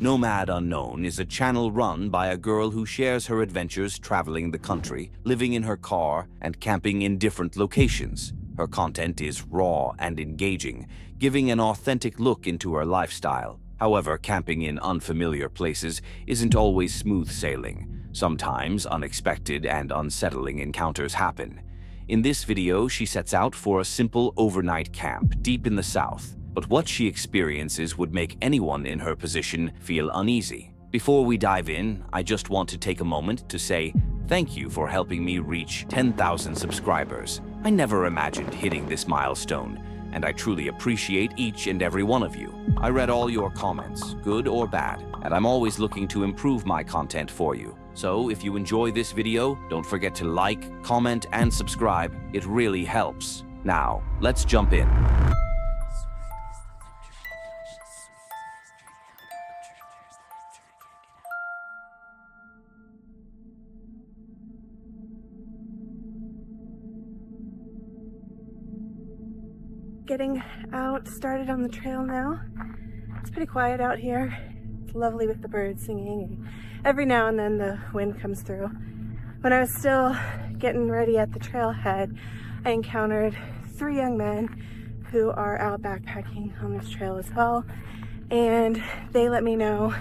Nomad Unknown is a channel run by a girl who shares her adventures traveling the country, living in her car, and camping in different locations. Her content is raw and engaging, giving an authentic look into her lifestyle. However, camping in unfamiliar places isn't always smooth sailing. Sometimes unexpected and unsettling encounters happen. In this video, she sets out for a simple overnight camp deep in the south. But what she experiences would make anyone in her position feel uneasy. Before we dive in, I just want to take a moment to say thank you for helping me reach 10,000 subscribers. I never imagined hitting this milestone, and I truly appreciate each and every one of you. I read all your comments, good or bad, and I'm always looking to improve my content for you. So if you enjoy this video, don't forget to like, comment, and subscribe. It really helps. Now, let's jump in. Getting out, started on the trail now. It's pretty quiet out here. It's lovely with the birds singing, and every now and then the wind comes through. When I was still getting ready at the trailhead, I encountered 3 young men who are out backpacking on this trail as well, and they let me know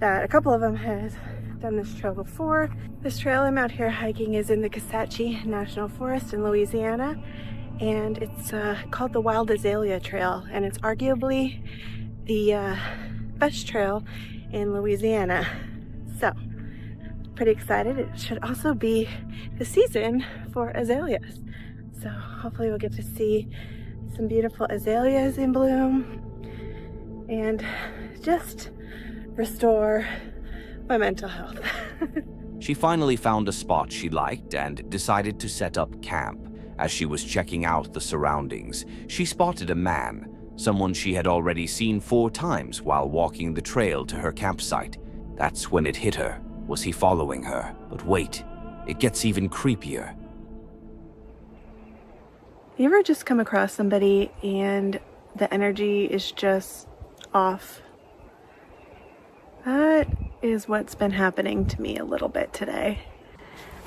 that a couple of them had done this trail before. This trail I'm out here hiking is in the Kisatchie National Forest in Louisiana, and it's called the Wild Azalea Trail, and it's arguably the best trail in Louisiana. So, pretty excited. It should also be the season for azaleas. So hopefully we'll get to see some beautiful azaleas in bloom and just restore my mental health. She finally found a spot she liked and decided to set up camp. As she was checking out the surroundings, she spotted a man, someone she had already seen 4 times while walking the trail to her campsite. That's when it hit her. Was he following her? But wait, it gets even creepier. You ever just come across somebody and the energy is just off? That is what's been happening to me a little bit today.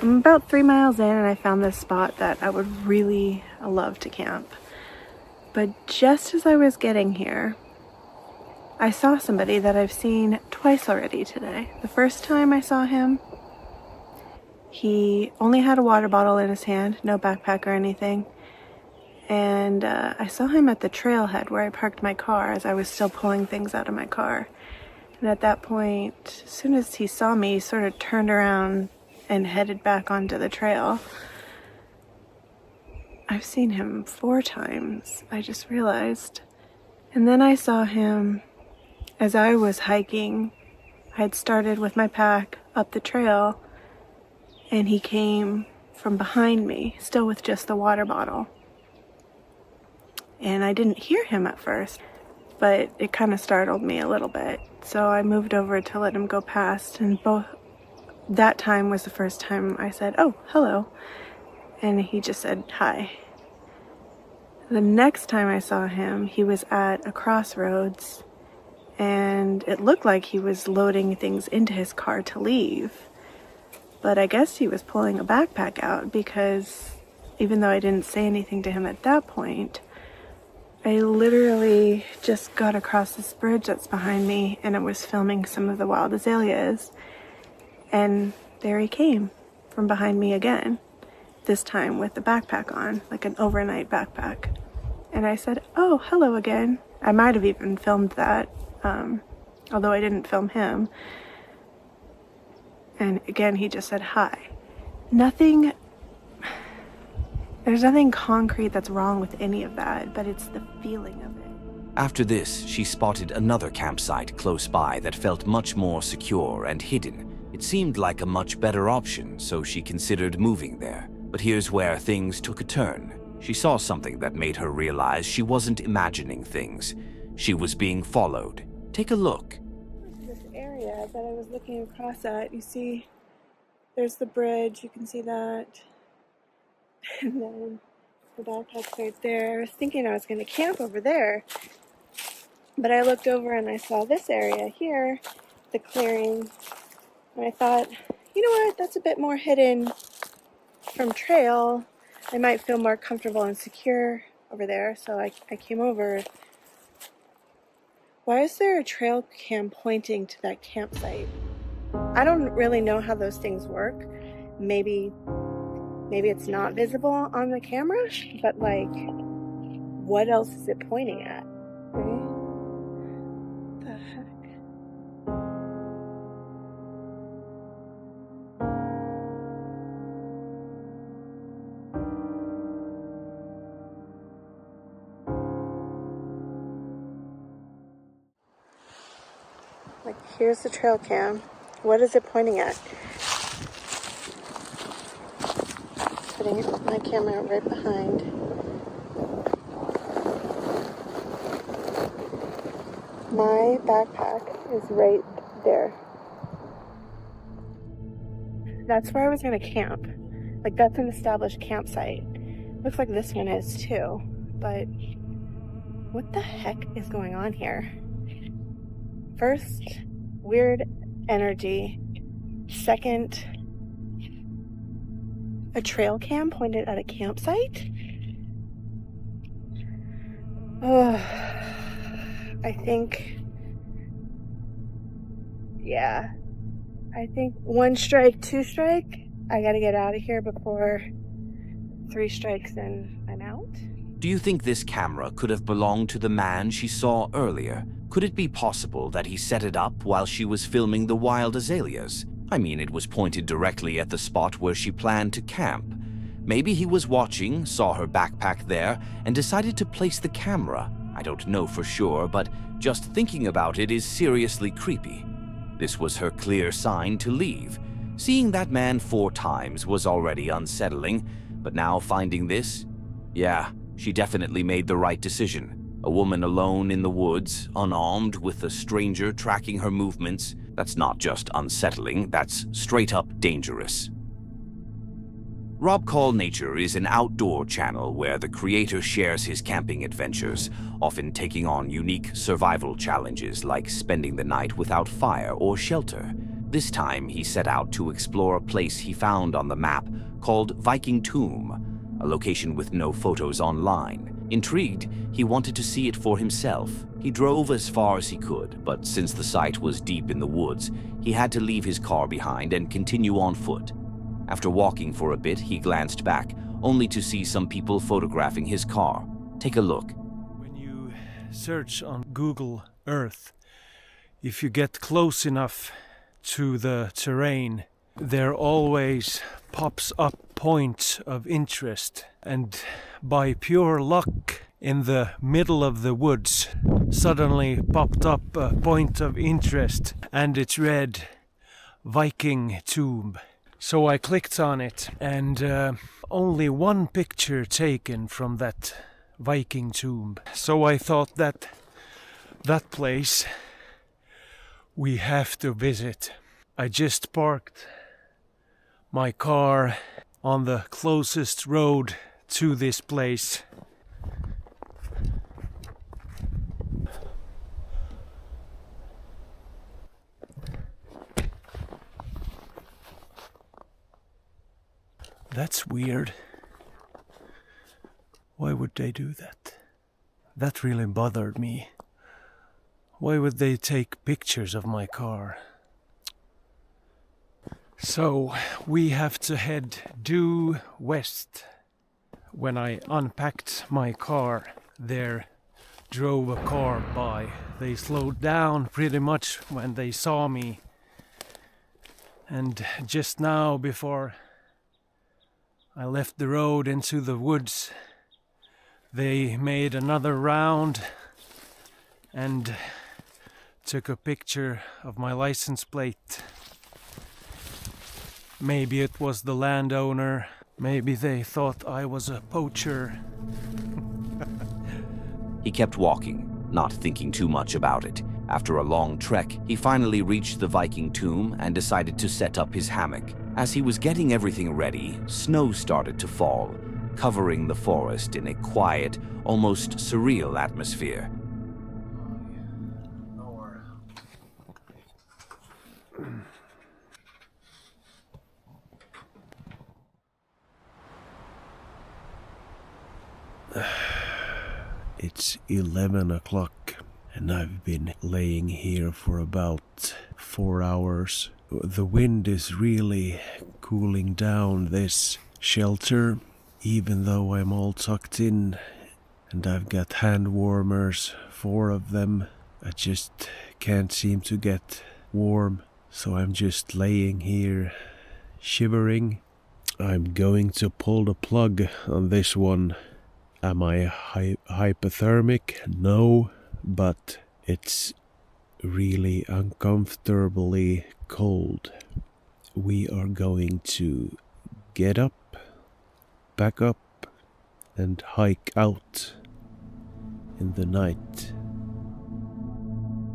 I'm about 3 miles in and I found this spot that I would really love to camp. But just as I was getting here, I saw somebody that I've seen twice already today. The first time I saw him, he only had a water bottle in his hand, no backpack or anything. And I saw him at the trailhead where I parked my car as I was still pulling things out of my car. And at that point, as soon as he saw me, he sort of turned around and headed back onto the trail. I've seen him 4 times, I just realized. And then I saw him as I was hiking. I'd started with my pack up the trail, and he came from behind me, still with just the water bottle. And I didn't hear him at first, but it kind of startled me a little bit. So I moved over to let him go past, and that time was the first time I said, "Oh, hello." And he just said, "Hi." The next time I saw him, he was at a crossroads, and it looked like he was loading things into his car to leave. But I guess he was pulling a backpack out, because even though I didn't say anything to him at that point, I literally just got across this bridge that's behind me, and it was filming some of the wild azaleas. And there he came from behind me again, this time with the backpack on, like an overnight backpack. And I said, "Oh, hello again." I might have even filmed that, although I didn't film him. And again, he just said, "Hi." There's nothing concrete that's wrong with any of that, but it's the feeling of it. After this, she spotted another campsite close by that felt much more secure and hidden. It seemed like a much better option, so she considered moving there. But here's where things took a turn. She saw something that made her realize she wasn't imagining things. She was being followed. Take a look. This area that I was looking across at, you see, there's the bridge, you can see that. And then the backpack's right there. I was thinking I was going to camp over there. But I looked over and I saw this area here, the clearing, and I thought, you know what, that's a bit more hidden from trail. I might feel more comfortable and secure over there, so I came over. Why is there a trail cam pointing to that campsite? I don't really know how those things work. Maybe it's not visible on the camera, but like, what else is it pointing at? Right? What the heck? Like, here's the trail cam. What is it pointing at? Putting my camera right behind. My backpack is right there. That's where I was gonna camp. Like, that's an established campsite. Looks like this one is too, but what the heck is going on here? First, weird energy. Second, a trail cam pointed at a campsite? Oh, I think one strike, two strike. I gotta get out of here before 3 strikes and I'm out. Do you think this camera could have belonged to the man she saw earlier? Could it be possible that he set it up while she was filming the wild azaleas? I mean, it was pointed directly at the spot where she planned to camp. Maybe he was watching, saw her backpack there, and decided to place the camera. I don't know for sure, but just thinking about it is seriously creepy. This was her clear sign to leave. Seeing that man 4 times was already unsettling, but now finding this? Yeah, she definitely made the right decision. A woman alone in the woods, unarmed, with a stranger tracking her movements. That's not just unsettling, that's straight up dangerous. Rob Call Nature is an outdoor channel where the creator shares his camping adventures, often taking on unique survival challenges like spending the night without fire or shelter. This time, he set out to explore a place he found on the map called Viking Tomb, a location with no photos online. Intrigued, he wanted to see it for himself. He drove as far as he could, but since the site was deep in the woods, he had to leave his car behind and continue on foot. After walking for a bit, he glanced back, only to see some people photographing his car. Take a look. When you search on Google Earth, if you get close enough to the terrain, there always pops up points of interest. And by pure luck, in the middle of the woods, suddenly popped up a point of interest, and it read Viking Tomb. So I clicked on it, and only one picture taken from that Viking tomb. So I thought that place we have to visit. I just parked my car on the closest road to this place. That's weird. Why would they do that? That really bothered me. Why would they take pictures of my car? So we have to head due west. When I unpacked my car, there drove a car by. They slowed down pretty much when they saw me. And just now, before I left the road into the woods, they made another round and took a picture of my license plate. Maybe it was the landowner. Maybe they thought I was a poacher. He kept walking, not thinking too much about it. After a long trek, he finally reached the Viking tomb and decided to set up his hammock. As he was getting everything ready, snow started to fall, covering the forest in a quiet, almost surreal atmosphere. It's 11 o'clock and I've been laying here for about 4 hours. The wind is really cooling down this shelter, even though I'm all tucked in and I've got hand warmers, 4 of them. I just can't seem to get warm, so I'm just laying here shivering. I'm going to pull the plug on this one. Am I hypothermic? No, but it's really uncomfortably cold. We are going to get up, back up, and hike out in the night.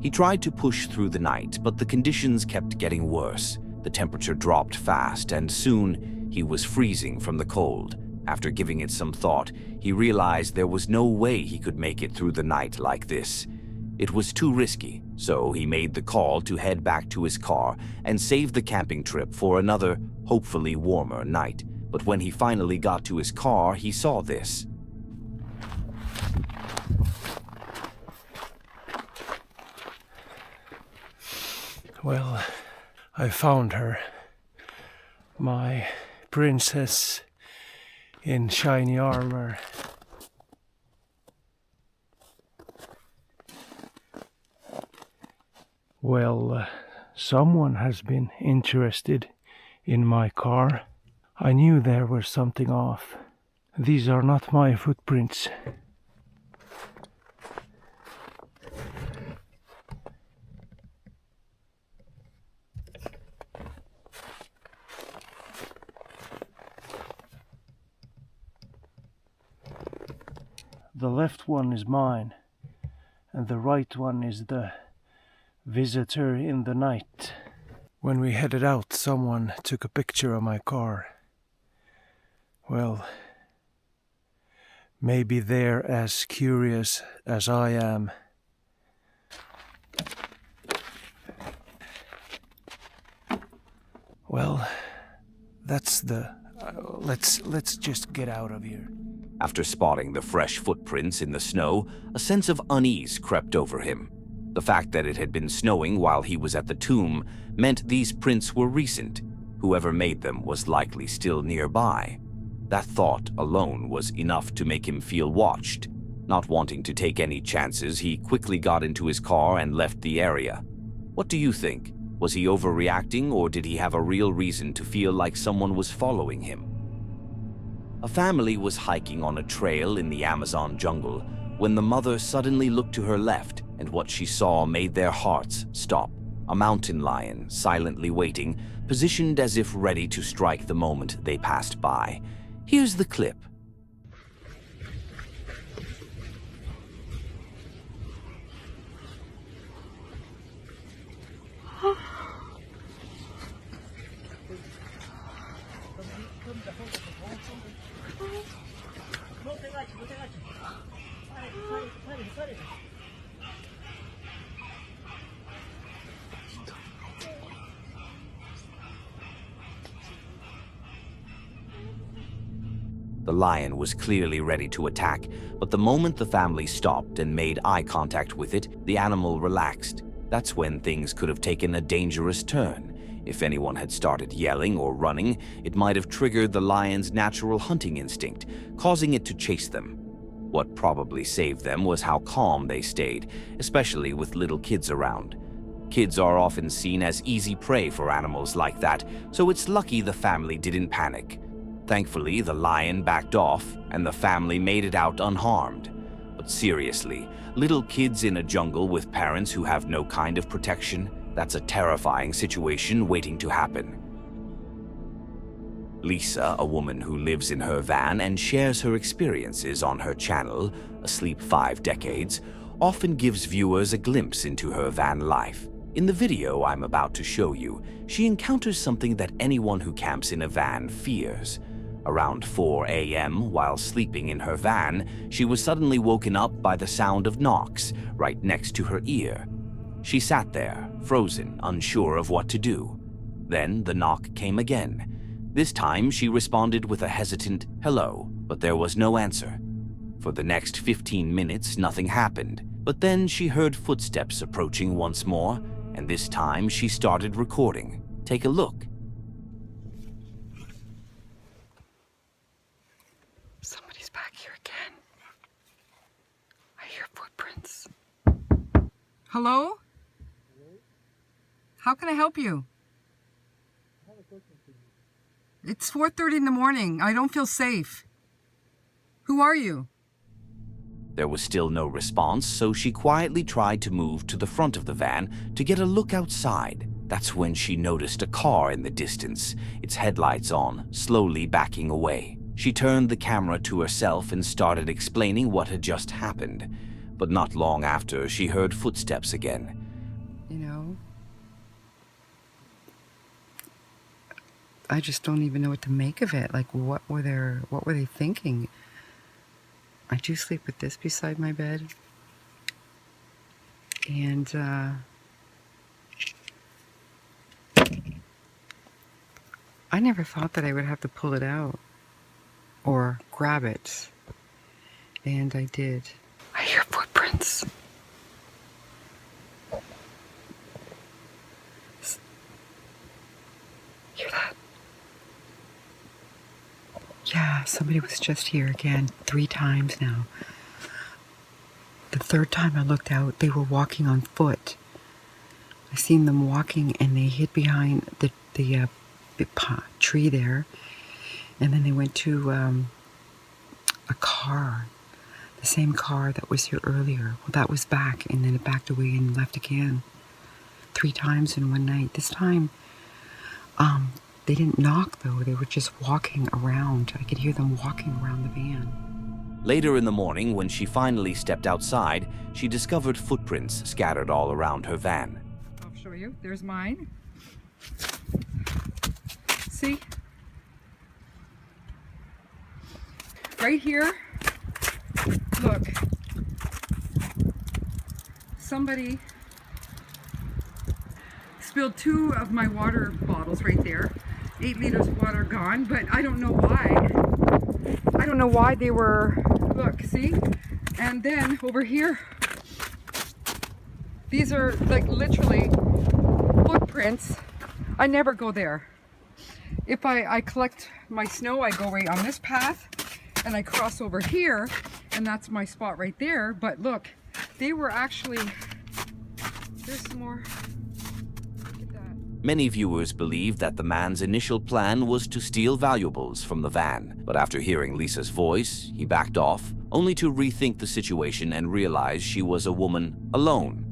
He tried to push through the night, but the conditions kept getting worse. The temperature dropped fast, and soon he was freezing from the cold. After giving it some thought, he realized there was no way he could make it through the night like this. It was too risky, so he made the call to head back to his car and save the camping trip for another, hopefully warmer night. But when he finally got to his car, he saw this. Well, I found her. My princess in shiny armor. Well, someone has been interested in my car. I knew there was something off. These are not my footprints. The left one is mine, and the right one is the visitor in the night. When we headed out, someone took a picture of my car. Well, maybe they're as curious as I am. Well, that's the... let's just get out of here. After spotting the fresh footprints in the snow, a sense of unease crept over him. The fact that it had been snowing while he was at the tomb meant these prints were recent. Whoever made them was likely still nearby. That thought alone was enough to make him feel watched. Not wanting to take any chances, he quickly got into his car and left the area. What do you think? Was he overreacting, or did he have a real reason to feel like someone was following him? A family was hiking on a trail in the Amazon jungle when the mother suddenly looked to her left, and what she saw made their hearts stop. A mountain lion, silently waiting, positioned as if ready to strike the moment they passed by. Here's the clip. The lion was clearly ready to attack, but the moment the family stopped and made eye contact with it, the animal relaxed. That's when things could have taken a dangerous turn. If anyone had started yelling or running, it might have triggered the lion's natural hunting instinct, causing it to chase them. What probably saved them was how calm they stayed, especially with little kids around. Kids are often seen as easy prey for animals like that, so it's lucky the family didn't panic. Thankfully, the lion backed off, and the family made it out unharmed. But seriously, little kids in a jungle with parents who have no kind of protection, that's a terrifying situation waiting to happen. Lisa, a woman who lives in her van and shares her experiences on her channel, Asleep 5 Decades, often gives viewers a glimpse into her van life. In the video I'm about to show you, she encounters something that anyone who camps in a van fears. Around 4 a.m., while sleeping in her van, she was suddenly woken up by the sound of knocks right next to her ear. She sat there, frozen, unsure of what to do. Then the knock came again. This time she responded with a hesitant hello, but there was no answer. For the next 15 minutes, nothing happened. But then she heard footsteps approaching once more, and this time she started recording. Take a look. Somebody's back here again. I hear footprints. Hello? How can I help you? It's 4:30 in the morning. I don't feel safe. Who are you? There was still no response, so she quietly tried to move to the front of the van to get a look outside. That's when she noticed a car in the distance, its headlights on, slowly backing away. She turned the camera to herself and started explaining what had just happened. But not long after, she heard footsteps again. You know, I just don't even know what to make of it. Like, what were they thinking? I do sleep with this beside my bed. And, I never thought that I would have to pull it out or grab it. And I did. I hear footprints. Hear that? Yeah, somebody was just here again 3 times now. The 3rd time I looked out, they were walking on foot. I seen them walking and they hid behind the big tree there. And then they went to a car, the same car that was here earlier. Well, that was back, and then it backed away and left again. 3 times in one night. This time, they didn't knock though. They were just walking around. I could hear them walking around the van. Later in the morning, when she finally stepped outside, she discovered footprints scattered all around her van. I'll show you. There's mine. See? Right here. Look. Somebody spilled 2 of my water bottles right there. 8 liters of water gone, but I don't know why. I don't know why they were, look, see? And then over here, these are like literally footprints. I never go there. If I collect my snow, I go right on this path and I cross over here, and that's my spot right there. But look, they were actually, there's some more. Many viewers believe that the man's initial plan was to steal valuables from the van, but after hearing Lisa's voice, he backed off, only to rethink the situation and realize she was a woman alone.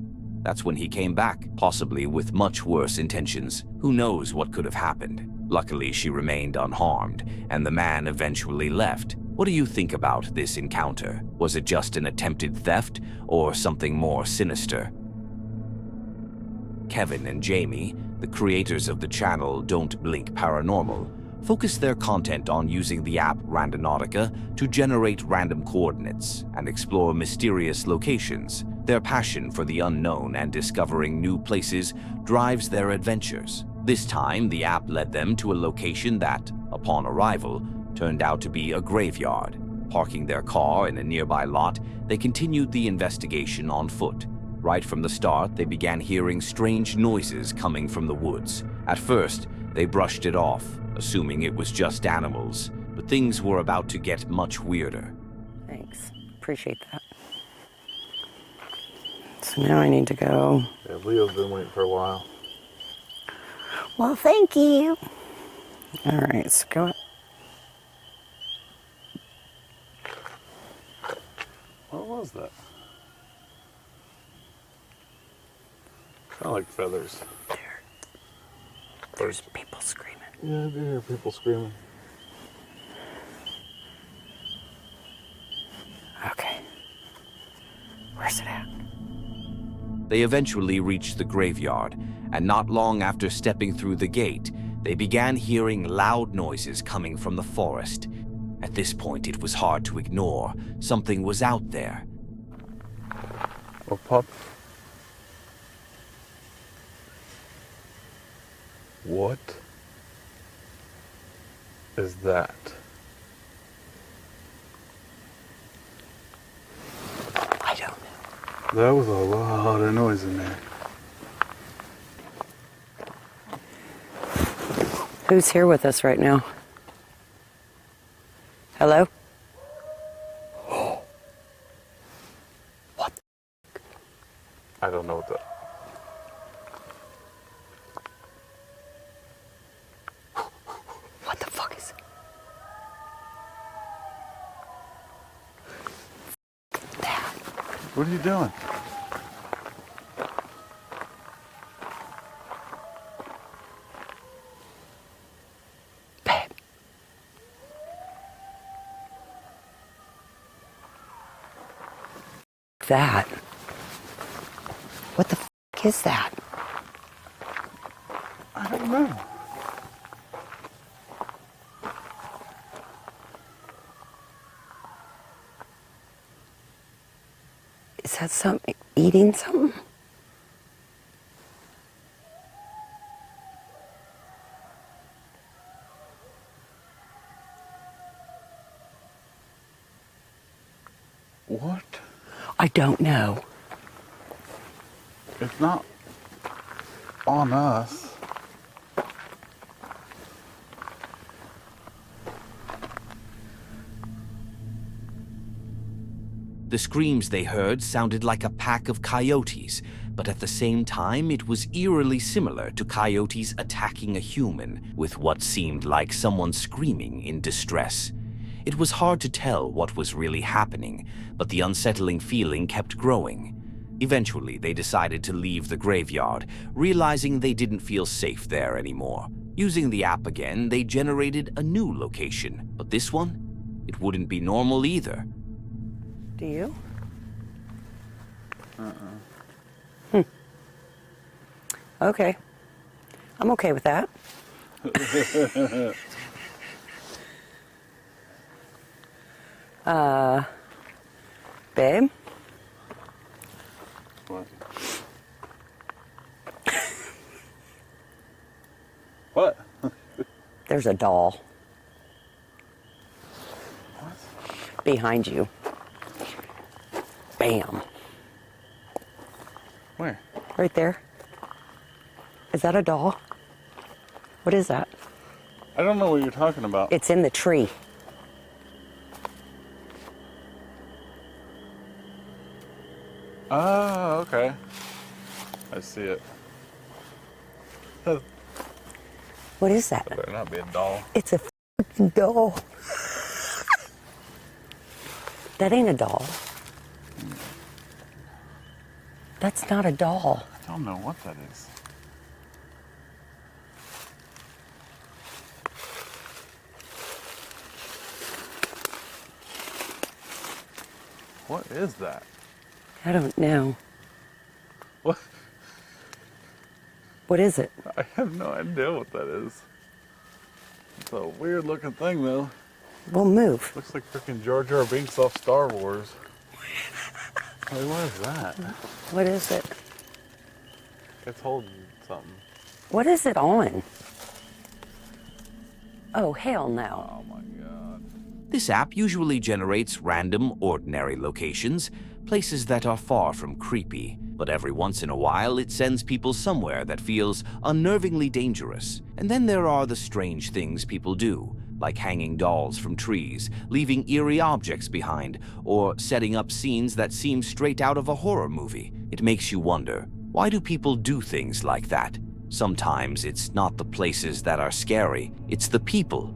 That's when he came back, possibly with much worse intentions. Who knows what could have happened? Luckily, she remained unharmed, and the man eventually left. What do you think about this encounter? Was it just an attempted theft, or something more sinister? Kevin and Jamie, the creators of the channel Don't Blink Paranormal, focus their content on using the app Randonautica to generate random coordinates and explore mysterious locations. Their passion for the unknown and discovering new places drives their adventures. This time, the app led them to a location that, upon arrival, turned out to be a graveyard. Parking their car in a nearby lot, they continued the investigation on foot. Right from the start, they began hearing strange noises coming from the woods. At first, they brushed it off, assuming it was just animals, but things were about to get much weirder. Thanks. Appreciate that. So now I need to go. Yeah, Leo's been waiting for a while. Well, thank you. All right, let's go. What was that? Kind of like feathers. There's people screaming. Yeah, I do hear people screaming. Okay. Where's it at? They eventually reached the graveyard, and not long after stepping through the gate, they began hearing loud noises coming from the forest. At this point, it was hard to ignore. Something was out there. A pup. What is that? That was a lot of noise in there. Who's here with us right now? Hello? What? I don't know what that. What the fuck is that? What are you doing? Babe. That. What the fuck is that? I don't know. Is that something eating something? What? I don't know. It's not on us. The screams they heard sounded like a pack of coyotes, but at the same time it was eerily similar to coyotes attacking a human, with what seemed like someone screaming in distress. It was hard to tell what was really happening, but the unsettling feeling kept growing. Eventually, they decided to leave the graveyard, realizing they didn't feel safe there anymore. Using the app again, they generated a new location, but this one? It wouldn't be normal either. Do you? Okay. I'm okay with that. Babe? What? What? There's a doll What? behind you. Bam. Where? Right there. Is that a doll? What is that? I don't know what you're talking about. It's in the tree. Oh, okay. I see it. That What is that? better not be a doll. It's a f***ing doll. That ain't a doll. That's not a doll. I don't know what that is. What is that? I don't know. What? What is it? I have no idea what that is. It's a weird looking thing though. We'll move. Looks like freaking Jar Jar Binks off Star Wars. Wait, what is that? What is it? It's holding something. What is it on? Oh, hell no. Oh my god. This app usually generates random, ordinary locations, places that are far from creepy, but every once in a while it sends people somewhere that feels unnervingly dangerous. And then there are the strange things people do, like hanging dolls from trees, leaving eerie objects behind, or setting up scenes that seem straight out of a horror movie. It makes you wonder, why do people do things like that? Sometimes it's not the places that are scary, it's the people.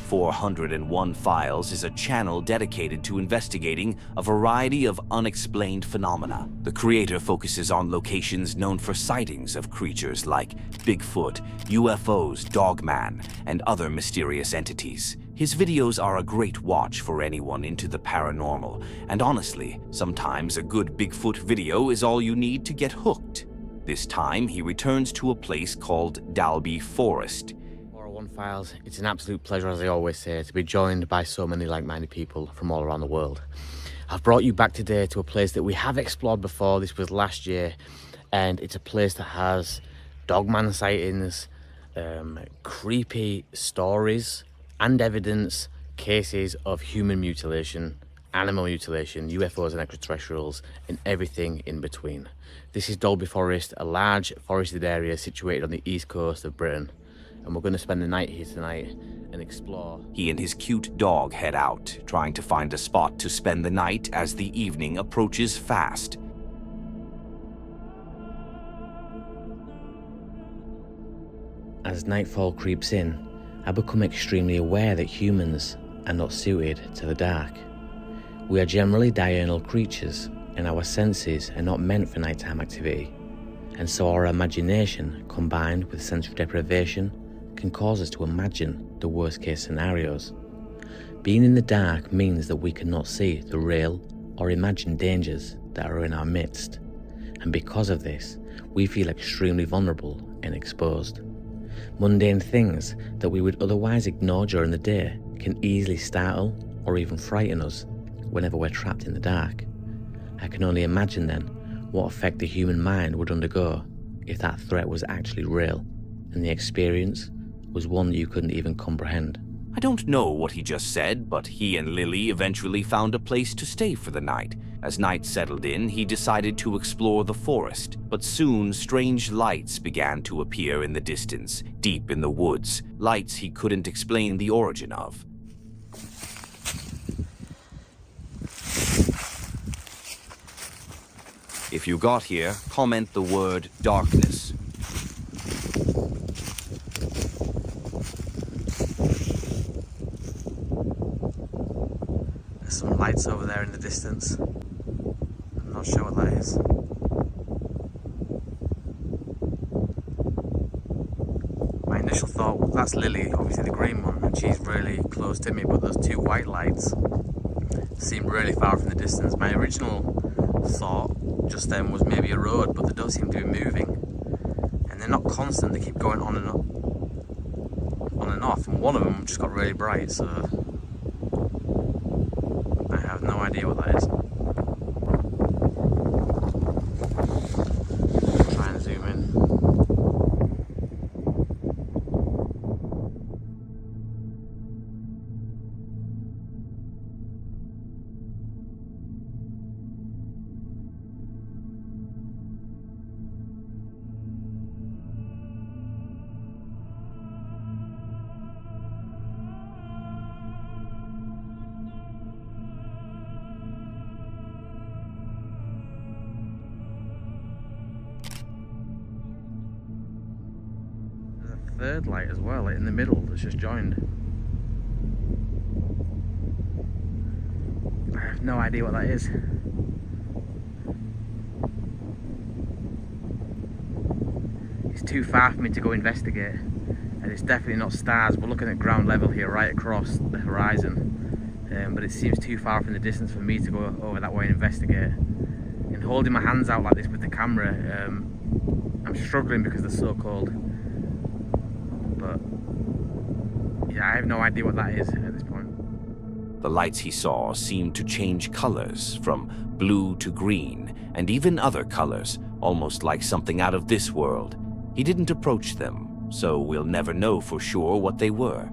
401 Files is a channel dedicated to investigating a variety of unexplained phenomena. The creator focuses on locations known for sightings of creatures like Bigfoot, UFOs, Dogman, and other mysterious entities. His videos are a great watch for anyone into the paranormal, and honestly, sometimes a good Bigfoot video is all you need to get hooked. This time, he returns to a place called Dalby Forest. 401 Files, it's an absolute pleasure, as I always say, to be joined by so many like-minded people from all around the world. I've brought you back today to a place that we have explored before. This was last year, and it's a place that has dogman sightings, creepy stories and evidence, cases of human mutilation animal mutilation, UFOs and extraterrestrials, and everything in between. This is Dalby Forest, a large forested area situated on the east coast of Britain, and we're going to spend the night here tonight and explore. He and his cute dog head out, trying to find a spot to spend the night as the evening approaches fast. As nightfall creeps in, I become extremely aware that humans are not suited to the dark. We are generally diurnal creatures, and our senses are not meant for nighttime activity, and so our imagination, combined with sensory deprivation, can cause us to imagine the worst case scenarios. Being in the dark means that we cannot see the real or imagined dangers that are in our midst, and because of this, we feel extremely vulnerable and exposed. Mundane things that we would otherwise ignore during the day can easily startle or even frighten us whenever we're trapped in the dark. I can only imagine then what effect the human mind would undergo if that threat was actually real and the experience was one that you couldn't even comprehend. I don't know what he just said, but he and Lily eventually found a place to stay for the night. As night settled in, he decided to explore the forest, but soon strange lights began to appear in the distance, deep in the woods, lights he couldn't explain the origin of. If you got here, comment the word darkness. There's some lights over there in the distance. I'm not sure what that is. My initial thought, that's Lily, obviously the green one, and she's really close to me, but those two white lights seem really far from the distance. My original thought just then was maybe a road, but they don't seem to be moving, and they're not constant. They keep going on and off, and one of them just got really bright, so I have no idea what that is. Try and zoom in. Third light as well, like in the middle, that's just joined. I have no idea what that is. It's too far for me to go investigate, and it's definitely not stars. We're looking at ground level here, right across the horizon, but it seems too far from the distance for me to go over that way and investigate. And holding my hands out like this with the camera, I'm struggling because they're so cold. But yeah, I have no idea what that is at this point. The lights he saw seemed to change colors, from blue to green, and even other colors, almost like something out of this world. He didn't approach them, so we'll never know for sure what they were.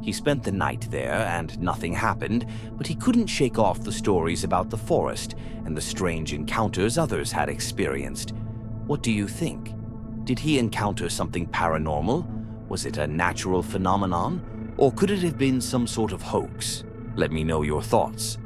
He spent the night there and nothing happened, but he couldn't shake off the stories about the forest and the strange encounters others had experienced. What do you think? Did he encounter something paranormal? Was it a natural phenomenon? Or could it have been some sort of hoax? Let me know your thoughts.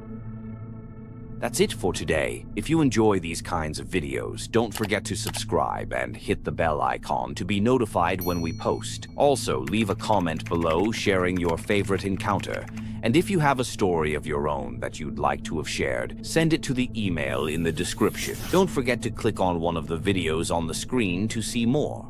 That's it for today. If you enjoy these kinds of videos, don't forget to subscribe and hit the bell icon to be notified when we post. Also, leave a comment below sharing your favorite encounter. And if you have a story of your own that you'd like to have shared, send it to the email in the description. Don't forget to click on one of the videos on the screen to see more.